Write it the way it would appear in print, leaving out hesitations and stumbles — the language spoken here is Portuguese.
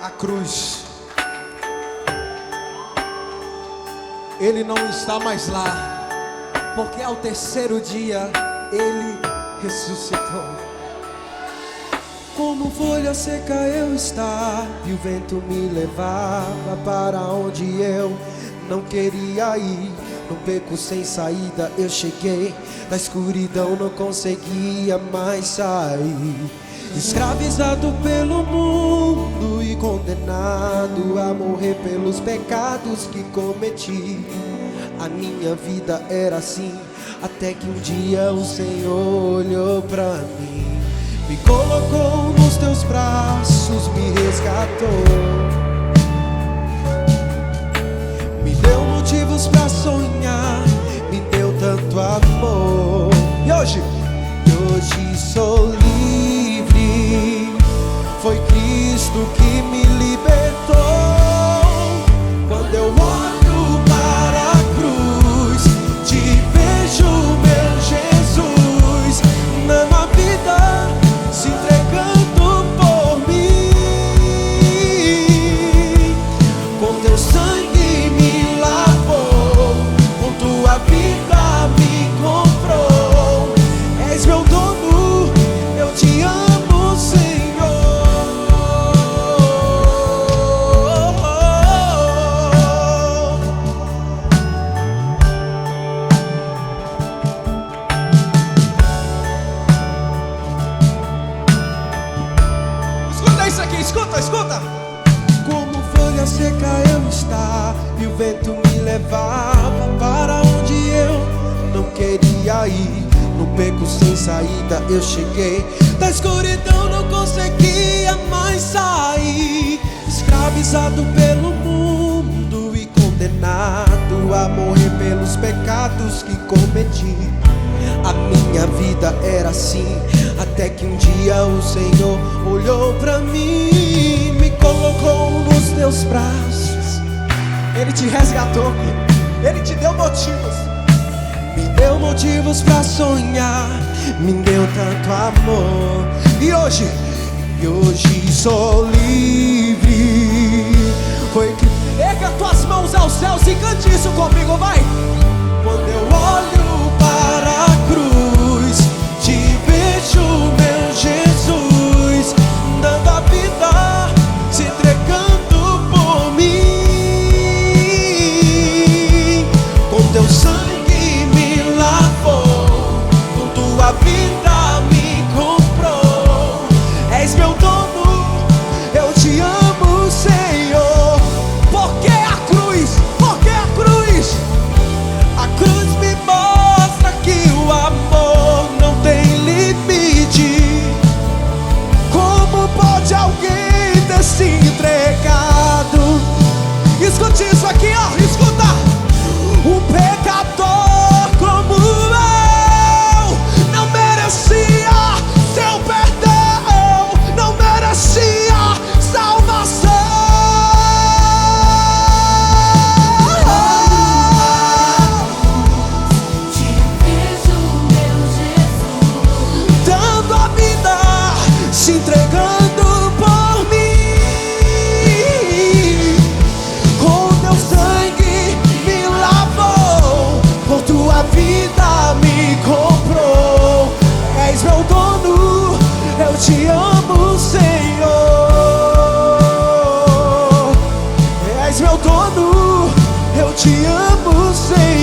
A cruz, Ele não está mais lá, porque ao terceiro dia Ele ressuscitou. Como folha seca eu estava, e o vento me levava para onde eu não queria ir. Num beco sem saída eu cheguei, da escuridão não conseguia mais sair. Escravizado pelo mundo e condenado a morrer pelos pecados que cometi. A minha vida era assim, até que um dia o Senhor olhou pra mim, me colocou nos teus braços, me resgatou, me deu motivos pra sonhar, me deu tanto amor. E hoje sou livre. Foi Cristo que me libertou. Quando eu olho para a cruz, te vejo, meu Jesus, dando a vida, se entregando por mim. Com teu sangue me lavou, com tua vida me comprou. És meu dono, eu te amo, Senhor. Escuta isso aqui, escuta. Como folha seca eu estava, e o vento me levava para onde eu não queria ir. No beco sem saída eu cheguei, da escuridão não conseguia mais sair. Escravizado pelo mundo e condenado a morrer pelos pecados que cometi. A minha vida era assim, até que um dia o Senhor olhou pra mim, me colocou nos teus braços. Ele te resgatou, Ele te deu motivos. Me deu motivos pra sonhar, me deu tanto amor. E hoje sou livre. Foi que Erga tuas mãos aos céus e cante isso comigo, vai! quando eu olho para a cruz, te vejo, meu Jesus, dando a vida, se entregando por mim. Com teu sangue me lavou, com tua vida me comprou. És meu dono, eu te amo, Senhor. Porque a cruz, A cruz me mostra que o amor não tem limite. Como pode alguém ter se entregado? escute isso aqui, ó, escuta! Um pecador como eu não merecia seu perdão, não merecia salvação. Te vejo, meu Jesus, Dando a vida, se entregando por mim. Com teu sangue me lavou, com tua vida me comprou. És meu dono, eu te amo, Senhor. És meu dono, eu te amo, Senhor.